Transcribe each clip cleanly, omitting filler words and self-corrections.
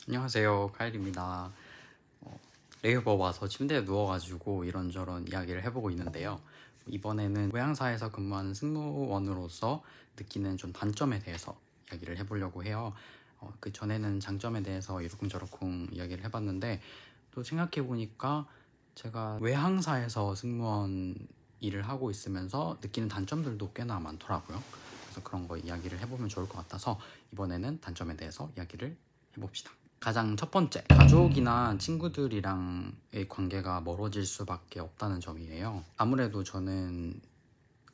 안녕하세요, 카일입니다. 네이버 와서 침대에 누워가지고 이런저런 이야기를 해보고 있는데요. 이번에는 외항사에서 근무하는 승무원으로서 느끼는 좀 단점에 대해서 이야기를 해보려고 해요. 그 전에는 장점에 대해서 이러쿵저러쿵 이야기를 해봤는데, 또 생각해보니까 제가 외항사에서 승무원 일을 하고 있으면서 느끼는 단점들도 꽤나 많더라고요. 그래서 그런 거 이야기를 해보면 좋을 것 같아서 이번에는 단점에 대해서 이야기를 해봅시다. 가장 첫 번째, 가족이나 친구들이랑의 관계가 멀어질 수밖에 없다는 점이에요. 아무래도 저는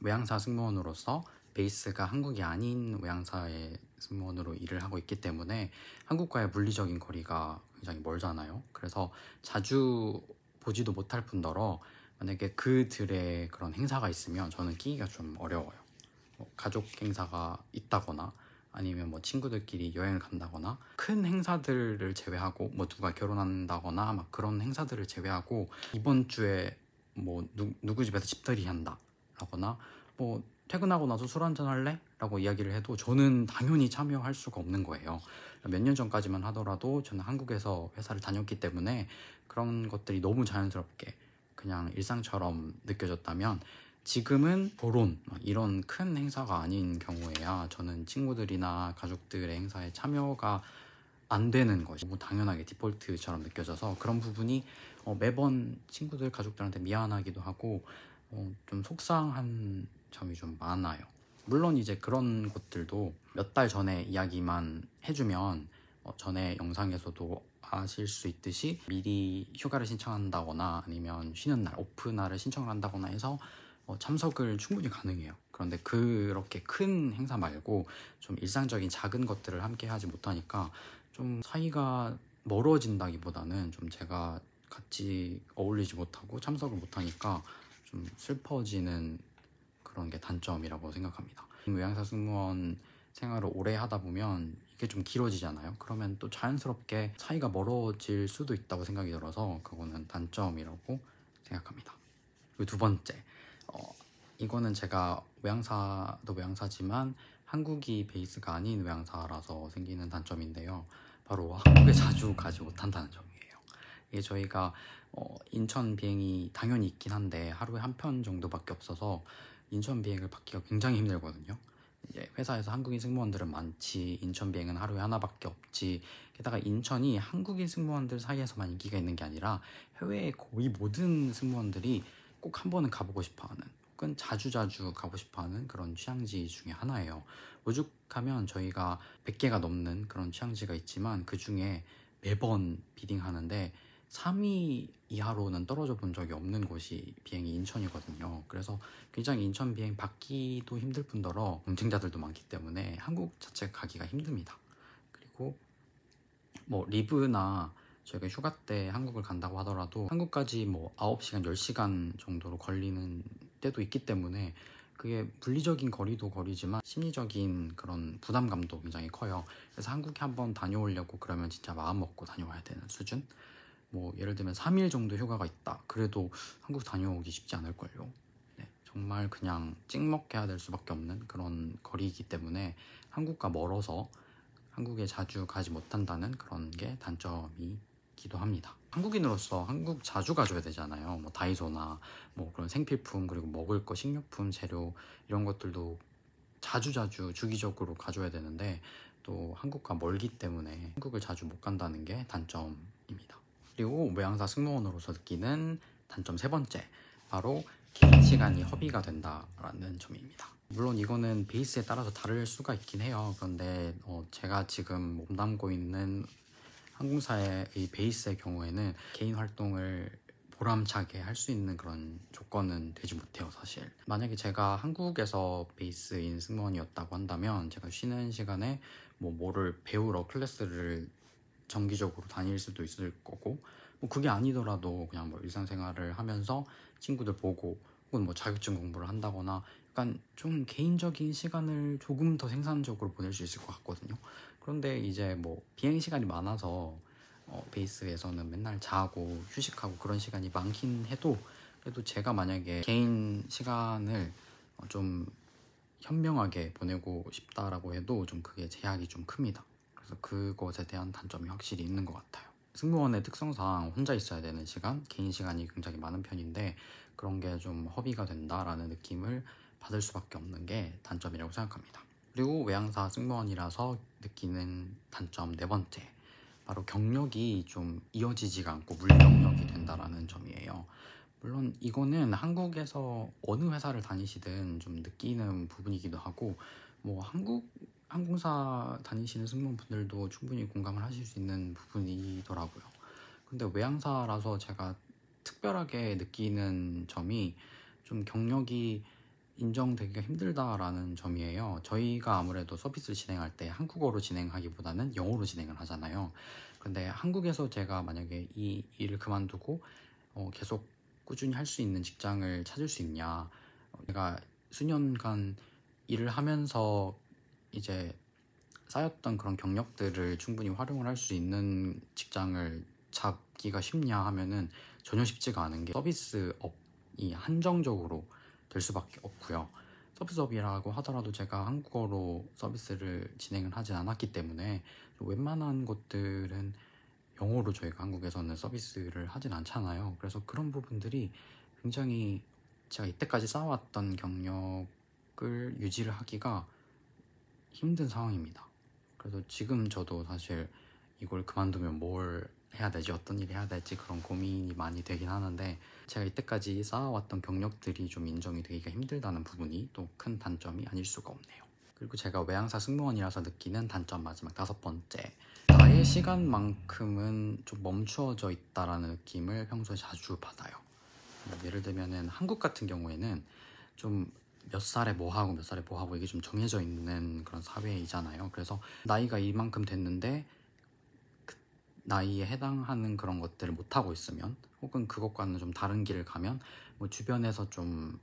외항사 승무원으로서 베이스가 한국이 아닌 외항사의 승무원으로 일을 하고 있기 때문에 한국과의 물리적인 거리가 굉장히 멀잖아요. 그래서 자주 보지도 못할 뿐더러 만약에 그들의 그런 행사가 있으면 저는 끼기가 좀 어려워요. 가족 행사가 있다거나 아니면 뭐 친구들끼리 여행을 간다거나 큰 행사들을 제외하고 뭐 누가 결혼한다거나 막 그런 행사들을 제외하고 이번 주에 뭐 누구 집에서 집들이 한다 라거나 뭐 퇴근하고 나서 술 한잔 할래? 라고 이야기를 해도 저는 당연히 참여할 수가 없는 거예요. 몇 년 전까지만 하더라도 저는 한국에서 회사를 다녔기 때문에 그런 것들이 너무 자연스럽게 그냥 일상처럼 느껴졌다면 지금은 결혼 이런 큰 행사가 아닌 경우에야 저는 친구들이나 가족들의 행사에 참여가 안 되는 것이 너무 당연하게 디폴트처럼 느껴져서 그런 부분이 매번 친구들 가족들한테 미안하기도 하고 좀 속상한 점이 좀 많아요. 물론 이제 그런 것들도 몇 달 전에 이야기만 해주면 전에 영상에서도 아실 수 있듯이 미리 휴가를 신청한다거나 아니면 쉬는 날, 오프 날을 신청을 한다거나 해서 참석을 충분히 가능해요. 그런데 그렇게 큰 행사 말고 좀 일상적인 작은 것들을 함께 하지 못하니까 좀 사이가 멀어진다기보다는 좀 제가 같이 어울리지 못하고 참석을 못하니까 좀 슬퍼지는 그런 게 단점이라고 생각합니다. 외항사 승무원 생활을 오래 하다 보면 이게 좀 길어지잖아요. 그러면 또 자연스럽게 사이가 멀어질 수도 있다고 생각이 들어서 그거는 단점이라고 생각합니다. 그리고 두 번째, 이거는 제가 외항사도 외항사지만 한국이 베이스가 아닌 외항사라서 생기는 단점인데요. 바로 한국에 자주 가지 못한다는 점이에요. 이게 저희가 인천 비행이 당연히 있긴 한데 하루에 한 편 정도밖에 없어서 인천 비행을 받기가 굉장히 힘들거든요. 이제 회사에서 한국인 승무원들은 많지 인천 비행은 하루에 하나밖에 없지. 게다가 인천이 한국인 승무원들 사이에서만 인기가 있는 게 아니라 해외의 거의 모든 승무원들이 꼭 한 번은 가보고 싶어하는 혹은 자주자주 가고 싶어하는 그런 취향지 중에 하나예요. 오죽하면 저희가 100개가 넘는 그런 취향지가 있지만 그 중에 매번 비딩하는데 3위 이하로는 떨어져 본 적이 없는 곳이 비행이 인천이거든요. 그래서 굉장히 인천 비행 받기도 힘들 뿐더러 경쟁자들도 많기 때문에 한국 자체 가기가 힘듭니다. 그리고 뭐 리브나 저희가 휴가 때 한국을 간다고 하더라도 한국까지 뭐 9시간, 10시간 정도로 걸리는 때도 있기 때문에 그게 물리적인 거리도 거리지만 심리적인 그런 부담감도 굉장히 커요. 그래서 한국에 한번 다녀오려고 그러면 진짜 마음 먹고 다녀와야 되는 수준? 뭐 예를 들면 3일 정도 휴가가 있다. 그래도 한국 다녀오기 쉽지 않을걸요. 네, 정말 그냥 찍먹해야 될 수밖에 없는 그런 거리이기 때문에 한국과 멀어서 한국에 자주 가지 못한다는 그런 게 단점이기도 합니다. 한국인으로서 한국 자주 가줘야 되잖아요. 뭐 다이소나 뭐 그런 생필품 그리고 먹을 거, 식료품, 재료 이런 것들도 자주자주 주기적으로 가줘야 되는데 또 한국과 멀기 때문에 한국을 자주 못 간다는 게 단점입니다. 그리고 외항사 승무원으로서 느끼는 단점 세 번째, 바로 개인 시간이 허비가 된다라는 점입니다. 물론 이거는 베이스에 따라서 다를 수가 있긴 해요. 그런데 제가 지금 몸담고 있는 항공사의 이 베이스의 경우에는 개인 활동을 보람차게 할 수 있는 그런 조건은 되지 못해요, 사실. 만약에 제가 한국에서 베이스인 승무원이었다고 한다면 제가 쉬는 시간에 뭐를 배우러 클래스를 정기적으로 다닐 수도 있을 거고, 뭐 그게 아니더라도 그냥 뭐 일상생활을 하면서 친구들 보고 혹은 뭐 자격증 공부를 한다거나 약간 좀 개인적인 시간을 조금 더 생산적으로 보낼 수 있을 것 같거든요. 그런데 이제 뭐 비행 시간이 많아서 베이스에서는 맨날 자고 휴식하고 그런 시간이 많긴 해도 그래도 제가 만약에 개인 시간을 좀 현명하게 보내고 싶다라고 해도 좀 그게 제약이 좀 큽니다. 그래서 그것에 대한 단점이 확실히 있는 것 같아요. 승무원의 특성상 혼자 있어야 되는 시간, 개인 시간이 굉장히 많은 편인데 그런 게 좀 허비가 된다라는 느낌을 받을 수밖에 없는 게 단점이라고 생각합니다. 그리고 외항사 승무원이라서 느끼는 단점 네 번째, 바로 경력이 좀 이어지지가 않고 물경력이 된다라는 점이에요. 물론 이거는 한국에서 어느 회사를 다니시든 좀 느끼는 부분이기도 하고, 뭐 한국 항공사 다니시는 승무원분들도 충분히 공감을 하실 수 있는 부분이더라고요. 근데 외항사라서 제가 특별하게 느끼는 점이 좀 경력이 인정되기가 힘들다라는 점이에요. 저희가 아무래도 서비스를 진행할 때 한국어로 진행하기보다는 영어로 진행을 하잖아요. 근데 한국에서 제가 만약에 이 일을 그만두고 계속 꾸준히 할 수 있는 직장을 찾을 수 있냐, 내가 수년간 일을 하면서 이제 쌓였던 그런 경력들을 충분히 활용을 할 수 있는 직장을 잡기가 쉽냐 하면은 전혀 쉽지가 않은 게, 서비스업이 한정적으로 될 수밖에 없고요. 서비스업이라고 하더라도 제가 한국어로 서비스를 진행을 하진 않았기 때문에 웬만한 것들은 영어로 저희가 한국에서는 서비스를 하진 않잖아요. 그래서 그런 부분들이 굉장히 제가 이때까지 쌓아왔던 경력을 유지를 하기가 힘든 상황입니다. 그래서 지금 저도 사실 이걸 그만두면 뭘 해야 되지, 어떤 일을 해야 될지 그런 고민이 많이 되긴 하는데, 제가 이때까지 쌓아왔던 경력들이 좀 인정이 되기가 힘들다는 부분이 또 큰 단점이 아닐 수가 없네요. 그리고 제가 외항사 승무원이라서 느끼는 단점 마지막 다섯 번째, 나의 시간만큼은 좀 멈추어져 있다라는 느낌을 평소에 자주 받아요. 예를 들면은 한국 같은 경우에는 좀 몇 살에 뭐 하고 몇 살에 뭐 하고 이게 좀 정해져 있는 그런 사회이잖아요. 그래서 나이가 이만큼 됐는데 그 나이에 해당하는 그런 것들을 못 하고 있으면, 혹은 그것과는 좀 다른 길을 가면 뭐 주변에서 좀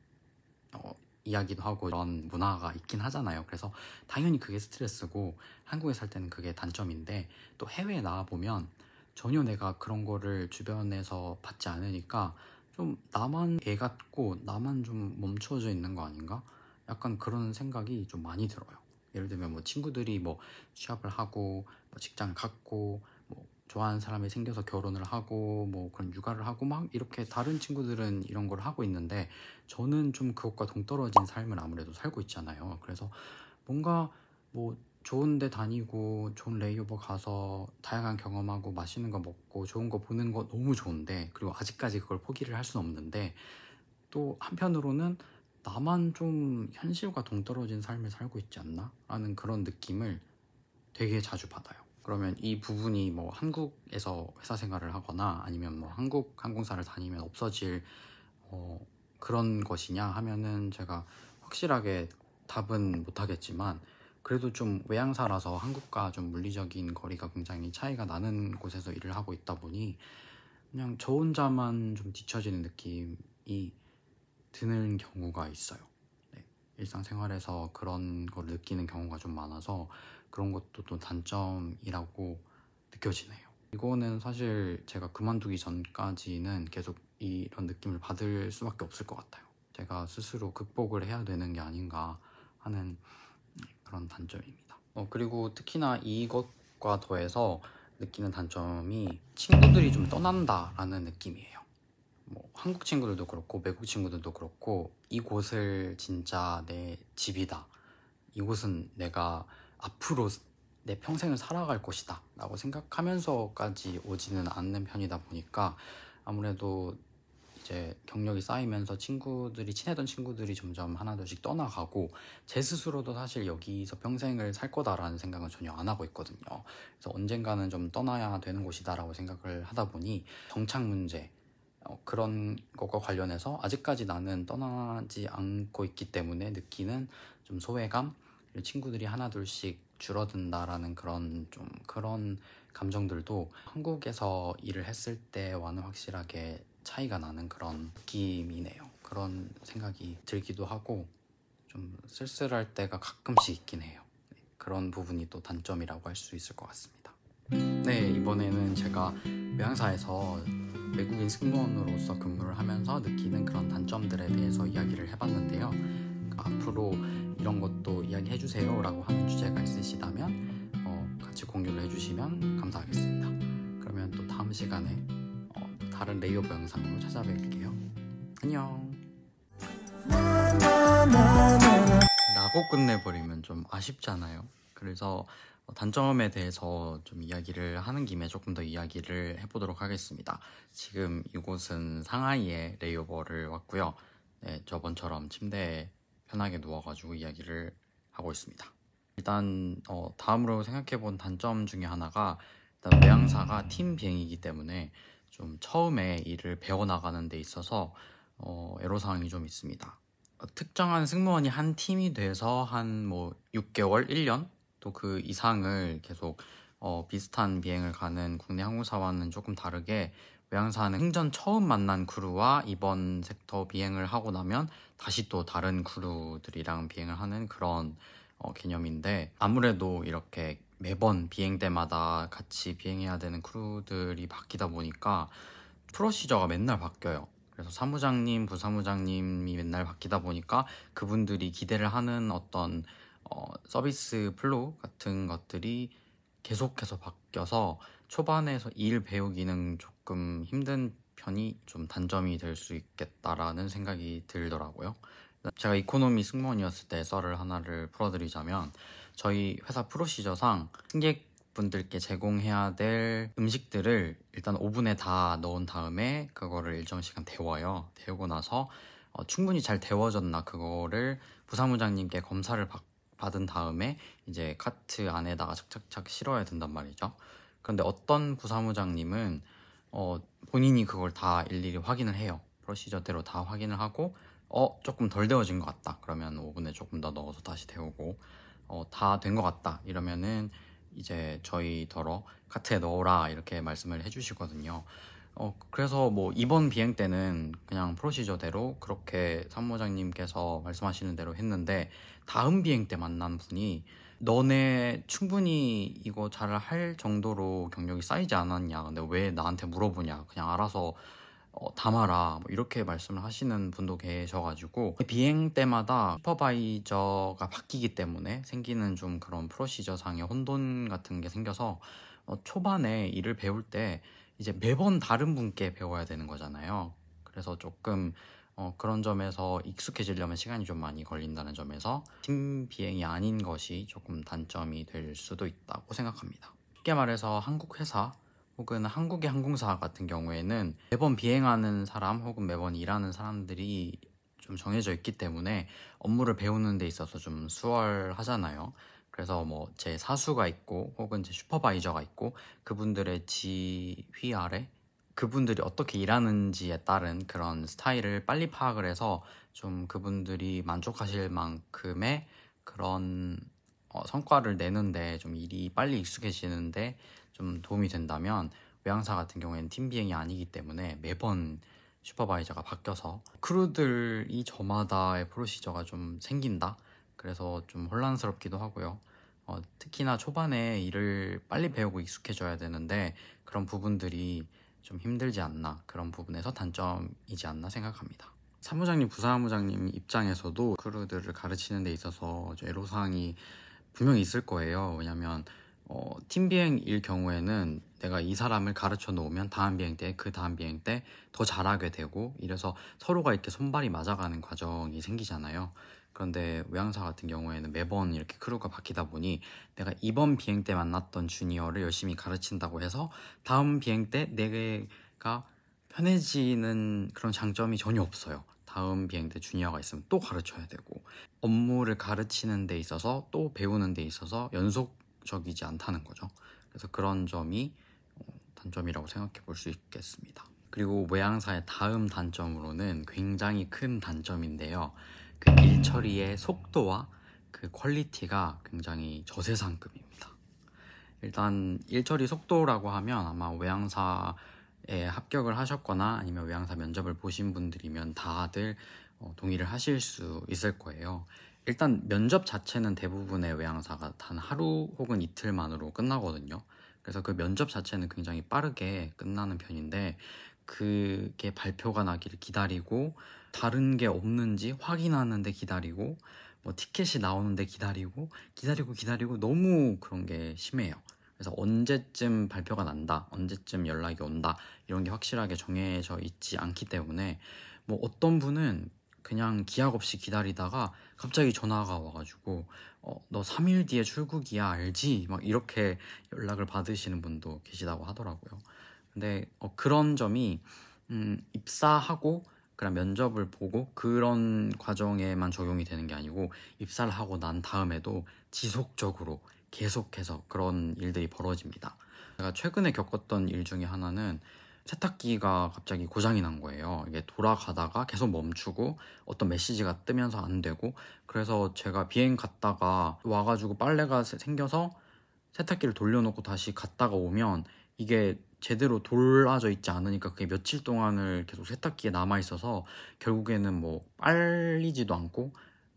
이야기도 하고 이런 문화가 있긴 하잖아요. 그래서 당연히 그게 스트레스고 한국에 살 때는 그게 단점인데, 또 해외에 나와보면 전혀 내가 그런 거를 주변에서 받지 않으니까 좀 나만 애 같고 나만 좀 멈춰져 있는 거 아닌가? 약간 그런 생각이 좀 많이 들어요. 예를 들면 뭐 친구들이 뭐 취업을 하고 뭐 직장을 갖고 뭐 좋아하는 사람이 생겨서 결혼을 하고 뭐 그런 육아를 하고 막 이렇게 다른 친구들은 이런 걸 하고 있는데 저는 좀 그것과 동떨어진 삶을 아무래도 살고 있잖아요. 그래서 뭔가 뭐 좋은 데 다니고 좋은 레이오버 가서 다양한 경험하고 맛있는 거 먹고 좋은 거 보는 거 너무 좋은데, 그리고 아직까지 그걸 포기를 할 수는 없는데, 또 한편으로는 나만 좀 현실과 동떨어진 삶을 살고 있지 않나? 라는 그런 느낌을 되게 자주 받아요. 그러면 이 부분이 뭐 한국에서 회사 생활을 하거나 아니면 뭐 한국 항공사를 다니면 없어질 그런 것이냐 하면은 제가 확실하게 답은 못하겠지만, 그래도 좀 외항사라서 한국과 좀 물리적인 거리가 굉장히 차이가 나는 곳에서 일을 하고 있다 보니 그냥 저 혼자만 좀 뒤처지는 느낌이 드는 경우가 있어요. 네, 일상생활에서 그런 걸 느끼는 경우가 좀 많아서 그런 것도 또 단점이라고 느껴지네요. 이거는 사실 제가 그만두기 전까지는 계속 이런 느낌을 받을 수밖에 없을 것 같아요. 제가 스스로 극복을 해야 되는 게 아닌가 하는 그런 단점입니다. 그리고 특히나 이것과 더해서 느끼는 단점이 친구들이 좀 떠난다라는 느낌이에요. 뭐 한국 친구들도 그렇고 외국 친구들도 그렇고, 이곳을 진짜 내 집이다, 이곳은 내가 앞으로 내 평생을 살아갈 곳이다 라고 생각하면서까지 오지는 않는 편이다 보니까 아무래도 이제 경력이 쌓이면서 친해던 친구들이 점점 하나둘씩 떠나가고, 제 스스로도 사실 여기서 평생을 살 거다라는 생각은 전혀 안 하고 있거든요. 그래서 언젠가는 좀 떠나야 되는 곳이다 라고 생각을 하다 보니 정착 문제, 그런 것과 관련해서 아직까지 나는 떠나지 않고 있기 때문에 느끼는 좀 소외감, 친구들이 하나둘씩 줄어든다라는 그런 감정들도 한국에서 일을 했을 때와는 확실하게 차이가 나는 그런 느낌이네요. 그런 생각이 들기도 하고 좀 쓸쓸할 때가 가끔씩 있긴 해요. 그런 부분이 또 단점이라고 할 수 있을 것 같습니다. 네, 이번에는 제가 외항사에서 외국인 승무원으로서 근무를 하면서 느끼는 그런 단점들에 대해서 이야기를 해봤는데요. 앞으로 이런 것도 이야기해주세요 라고 하는 주제가 있으시다면 같이 공유를 해주시면 감사하겠습니다. 그러면 또 다음 시간에 다른 레이오버 영상으로 찾아뵐게요. 안녕. 라고 끝내버리면 좀 아쉽잖아요. 그래서 단점에 대해서 좀 이야기를 하는 김에 조금 더 이야기를 해보도록 하겠습니다. 지금 이곳은 상하이의 레이오버를 왔고요. 네, 저번처럼 침대에 편하게 누워가지고 이야기를 하고 있습니다. 일단 다음으로 생각해본 단점 중에 하나가 일단 외항사가 팀 비행이기 때문에 좀 처음에 일을 배워나가는 데 있어서 애로사항이 좀 있습니다. 특정한 승무원이 한 팀이 돼서 한 뭐 6개월, 1년 또 그 이상을 계속 비슷한 비행을 가는 국내 항공사와는 조금 다르게 외항사는 생전 처음 만난 크루와 이번 섹터 비행을 하고 나면 다시 또 다른 크루들이랑 비행을 하는 그런 개념인데, 아무래도 이렇게 매번 비행 때마다 같이 비행해야 되는 크루들이 바뀌다 보니까 프로시저가 맨날 바뀌어요. 그래서 사무장님, 부사무장님이 맨날 바뀌다 보니까 그분들이 기대를 하는 어떤 서비스 플로우 같은 것들이 계속해서 바뀌어서 초반에서 일 배우기는 조금 힘든 편이 좀 단점이 될 수 있겠다라는 생각이 들더라고요. 제가 이코노미 승무원이었을 때 썰을 하나를 풀어드리자면, 저희 회사 프로시저상 승객분들께 제공해야 될 음식들을 일단 오븐에 다 넣은 다음에 그거를 일정 시간 데워요. 데우고 나서 충분히 잘 데워졌나 그거를 부사무장님께 검사를 받은 다음에 이제 카트 안에다가 착착착 실어야 된단 말이죠. 그런데 어떤 부사무장님은 본인이 그걸 다 일일이 확인을 해요. 프로시저대로 다 확인을 하고 조금 덜 데워진 것 같다 그러면 오븐에 조금 더 넣어서 다시 데우고, 다 된 것 같다 이러면은 이제 저희더러 카트에 넣어라 이렇게 말씀을 해주시거든요. 그래서 뭐 이번 비행 때는 그냥 프로시저대로 그렇게 사무장님께서 말씀하시는 대로 했는데, 다음 비행 때 만난 분이 너네 충분히 이거 잘 할 정도로 경력이 쌓이지 않았냐, 근데 왜 나한테 물어보냐, 그냥 알아서 담아라, 뭐 이렇게 말씀을 하시는 분도 계셔가지고, 비행 때마다 슈퍼바이저가 바뀌기 때문에 생기는 좀 그런 프로시저상의 혼돈 같은 게 생겨서 초반에 일을 배울 때 이제 매번 다른 분께 배워야 되는 거잖아요. 그래서 조금 그런 점에서 익숙해지려면 시간이 좀 많이 걸린다는 점에서 팀 비행이 아닌 것이 조금 단점이 될 수도 있다고 생각합니다. 쉽게 말해서 한국 회사 혹은 한국의 항공사 같은 경우에는 매번 비행하는 사람 혹은 매번 일하는 사람들이 좀 정해져 있기 때문에 업무를 배우는 데 있어서 좀 수월하잖아요. 그래서 뭐 제 사수가 있고 혹은 제 슈퍼바이저가 있고, 그분들의 지휘 아래 그분들이 어떻게 일하는지에 따른 그런 스타일을 빨리 파악을 해서 좀 그분들이 만족하실 만큼의 그런 성과를 내는데, 좀 일이 빨리 익숙해지는데 좀 도움이 된다면, 외항사 같은 경우에는 팀 비행이 아니기 때문에 매번 슈퍼바이저가 바뀌어서 크루들이 저마다의 프로시저가 좀 생긴다. 그래서 좀 혼란스럽기도 하고요. 특히나 초반에 일을 빨리 배우고 익숙해져야 되는데 그런 부분들이 좀 힘들지 않나, 그런 부분에서 단점이지 않나 생각합니다. 사무장님, 부사무장님 입장에서도 크루들을 가르치는 데 있어서 애로사항이 분명히 있을 거예요. 왜냐면 팀 비행일 경우에는 내가 이 사람을 가르쳐 놓으면 다음 비행 때, 그 다음 비행 때 더 잘하게 되고, 이래서 서로가 이렇게 손발이 맞아가는 과정이 생기잖아요. 그런데 외항사 같은 경우에는 매번 이렇게 크루가 바뀌다 보니 내가 이번 비행 때 만났던 주니어를 열심히 가르친다고 해서 다음 비행 때 내가 편해지는 그런 장점이 전혀 없어요. 다음 비행 때 주니어가 있으면 또 가르쳐야 되고, 업무를 가르치는 데 있어서 또 배우는 데 있어서 연속적이지 않다는 거죠. 그래서 그런 점이 단점이라고 생각해 볼 수 있겠습니다. 그리고 외항사의 다음 단점으로는 굉장히 큰 단점인데요, 그 일 처리의 속도와 그 퀄리티가 굉장히 저세상급입니다. 일단 일 처리 속도라고 하면 아마 외항사에 합격을 하셨거나 아니면 외항사 면접을 보신 분들이면 다들 동의를 하실 수 있을 거예요. 일단 면접 자체는 대부분의 외항사가 단 하루 혹은 이틀만으로 끝나거든요. 그래서 그 면접 자체는 굉장히 빠르게 끝나는 편인데, 그게 발표가 나기를 기다리고, 다른 게 없는지 확인하는데 기다리고, 뭐 티켓이 나오는데 기다리고 너무 그런 게 심해요. 그래서 언제쯤 발표가 난다, 언제쯤 연락이 온다 이런 게 확실하게 정해져 있지 않기 때문에 뭐 어떤 분은 그냥 기약 없이 기다리다가 갑자기 전화가 와가지고 너 3일 뒤에 출국이야 알지? 막 이렇게 연락을 받으시는 분도 계시다고 하더라고요. 근데 그런 점이 입사하고 그런 면접을 보고 그런 과정에만 적용이 되는 게 아니고 입사를 하고 난 다음에도 지속적으로 계속해서 그런 일들이 벌어집니다. 제가 최근에 겪었던 일 중에 하나는 세탁기가 갑자기 고장이 난 거예요. 이게 돌아가다가 계속 멈추고 어떤 메시지가 뜨면서 안 되고, 그래서 제가 비행 갔다가 와가지고 빨래가 생겨서 세탁기를 돌려놓고 다시 갔다가 오면 이게 제대로 돌아져 있지 않으니까 그게 며칠 동안을 계속 세탁기에 남아있어서 결국에는 뭐 빨리지도 않고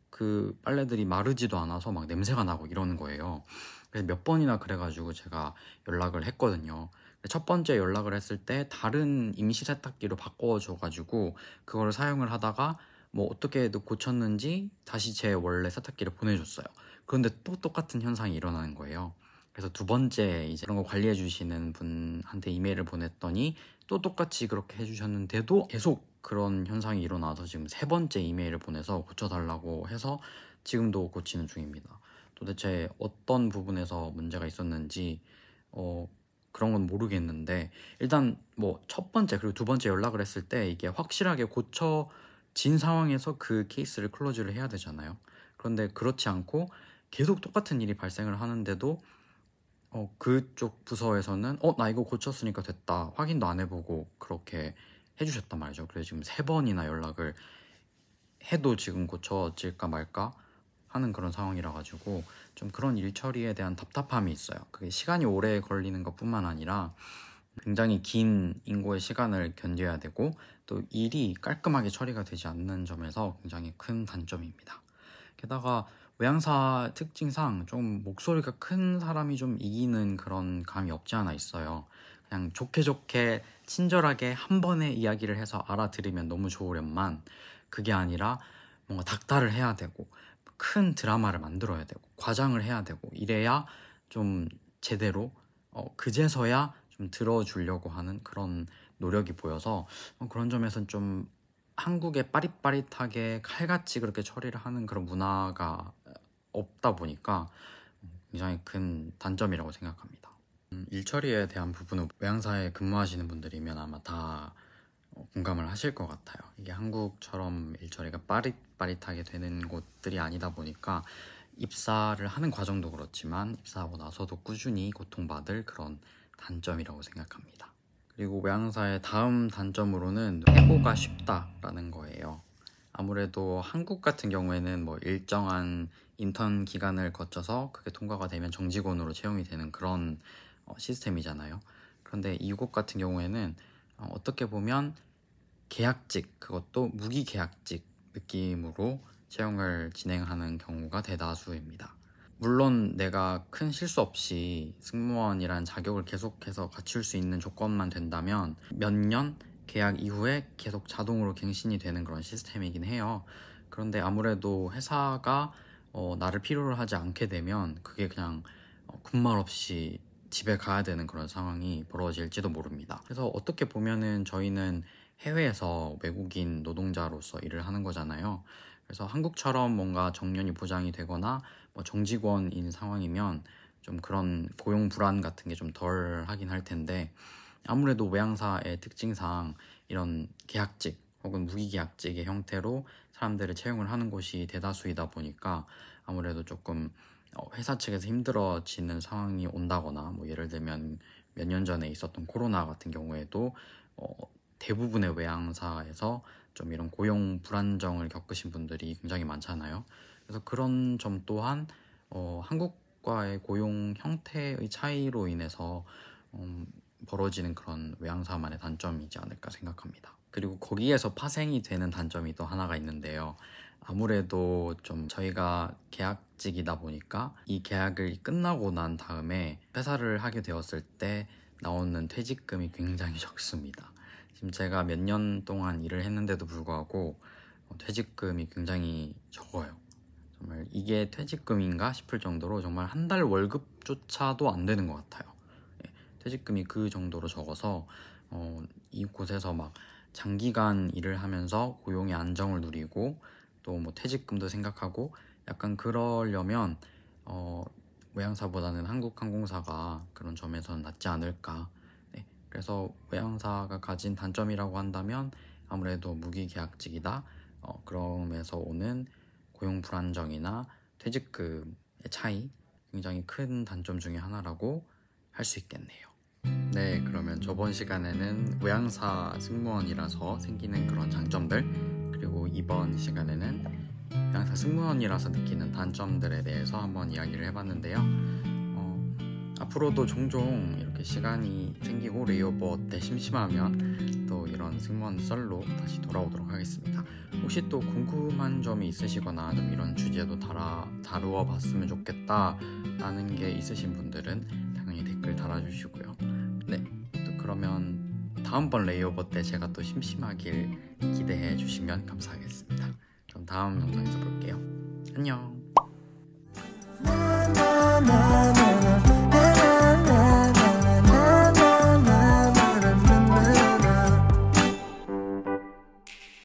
그 빨래들이 마르지도 않아서 막 냄새가 나고 이러는 거예요. 그래서 몇 번이나 그래가지고 제가 연락을 했거든요. 첫 번째 연락을 했을 때 다른 임시 세탁기로 바꿔줘가지고 그거를 사용을 하다가 뭐 어떻게 고쳤는지 다시 제 원래 세탁기를 보내줬어요. 그런데 또 똑같은 현상이 일어나는 거예요. 그래서 두 번째 이제 그런 거 관리해 주시는 분한테 이메일을 보냈더니 또 똑같이 그렇게 해주셨는데도 계속 그런 현상이 일어나서 지금 세 번째 이메일을 보내서 고쳐달라고 해서 지금도 고치는 중입니다. 도대체 어떤 부분에서 문제가 있었는지 그런 건 모르겠는데, 일단 뭐 첫 번째 그리고 두 번째 연락을 했을 때 이게 확실하게 고쳐진 상황에서 그 케이스를 클로즈를 해야 되잖아요. 그런데 그렇지 않고 계속 똑같은 일이 발생을 하는데도 그쪽 부서에서는 나 이거 고쳤으니까 됐다, 확인도 안 해보고 그렇게 해주셨단 말이죠. 그래서 지금 세 번이나 연락을 해도 지금 고쳐질까 말까 하는 그런 상황이라 가지고 좀 그런 일 처리에 대한 답답함이 있어요. 그게 시간이 오래 걸리는 것뿐만 아니라 굉장히 긴 인고의 시간을 견뎌야 되고 또 일이 깔끔하게 처리가 되지 않는 점에서 굉장히 큰 단점입니다. 게다가 외항사 특징상 좀 목소리가 큰 사람이 좀 이기는 그런 감이 없지 않아 있어요. 그냥 좋게 좋게 친절하게 한 번에 이야기를 해서 알아들으면 너무 좋으련만 그게 아니라 뭔가 닥달을 해야 되고 큰 드라마를 만들어야 되고 과장을 해야 되고 이래야 좀 제대로 그제서야 좀 들어주려고 하는 그런 노력이 보여서 그런 점에서는 좀 한국에 빠릿빠릿하게 칼같이 그렇게 처리를 하는 그런 문화가 없다 보니까 굉장히 큰 단점이라고 생각합니다. 일 처리에 대한 부분은 외항사에 근무하시는 분들이면 아마 다 공감을 하실 것 같아요. 이게 한국처럼 일 처리가 빠릿빠릿하게 되는 곳들이 아니다 보니까 입사를 하는 과정도 그렇지만 입사하고 나서도 꾸준히 고통받을 그런 단점이라고 생각합니다. 그리고 외항사의 다음 단점으로는 해고가 쉽다라는 거예요. 아무래도 한국 같은 경우에는 뭐 일정한 인턴 기간을 거쳐서 그게 통과가 되면 정직원으로 채용이 되는 그런 시스템이잖아요. 그런데 이곳 같은 경우에는 어떻게 보면 계약직, 그것도 무기계약직 느낌으로 채용을 진행하는 경우가 대다수입니다. 물론 내가 큰 실수 없이 승무원이라는 자격을 계속해서 갖출 수 있는 조건만 된다면 몇 년 계약 이후에 계속 자동으로 갱신이 되는 그런 시스템이긴 해요. 그런데 아무래도 회사가 나를 필요로 하지 않게 되면 그게 그냥 군말 없이 집에 가야 되는 그런 상황이 벌어질지도 모릅니다. 그래서 어떻게 보면은 저희는 해외에서 외국인 노동자로서 일을 하는 거잖아요. 그래서 한국처럼 뭔가 정년이 보장이 되거나 뭐 정직원인 상황이면 좀 그런 고용 불안 같은 게 좀 덜 하긴 할 텐데, 아무래도 외항사의 특징상 이런 계약직 혹은 무기계약직의 형태로 사람들을 채용을 하는 곳이 대다수이다 보니까 아무래도 조금 회사 측에서 힘들어지는 상황이 온다거나, 뭐 예를 들면 몇 년 전에 있었던 코로나 같은 경우에도 대부분의 외항사에서 좀 이런 고용 불안정을 겪으신 분들이 굉장히 많잖아요. 그래서 그런 점 또한 한국과의 고용 형태의 차이로 인해서 벌어지는 그런 외항사만의 단점이지 않을까 생각합니다. 그리고 거기에서 파생이 되는 단점이 또 하나가 있는데요. 아무래도 좀 저희가 계약직이다 보니까 이 계약을 끝나고 난 다음에 회사를 하게 되었을 때 나오는 퇴직금이 굉장히 적습니다. 지금 제가 몇 년 동안 일을 했는데도 불구하고 퇴직금이 굉장히 적어요. 정말 이게 퇴직금인가 싶을 정도로 정말 한 달 월급조차도 안 되는 것 같아요. 퇴직금이 그 정도로 적어서 이곳에서 막 장기간 일을 하면서 고용의 안정을 누리고 또 뭐 퇴직금도 생각하고 약간 그러려면 외항사보다는 한국항공사가 그런 점에서는 낫지 않을까. 네, 그래서 외항사가 가진 단점이라고 한다면 아무래도 무기계약직이다. 그러면서 오는 고용 불안정이나 퇴직금의 차이, 굉장히 큰 단점 중에 하나라고 할 수 있겠네요. 네, 그러면 저번 시간에는 외항사 승무원이라서 생기는 그런 장점들, 그리고 이번 시간에는 외항사 승무원이라서 느끼는 단점들에 대해서 한번 이야기를 해봤는데요. 앞으로도 종종 이렇게 시간이 생기고 레이오버 때 심심하면 또 이런 승무원 썰로 다시 돌아오도록 하겠습니다. 혹시 또 궁금한 점이 있으시거나 좀 이런 주제도 다루어 봤으면 좋겠다 라는 게 있으신 분들은 당연히 댓글 달아주시고요. 네, 또 그러면 다음번 레이오버 때 제가 또 심심하길 기대해 주시면 감사하겠습니다. 그럼 다음 영상에서 볼게요. 안녕.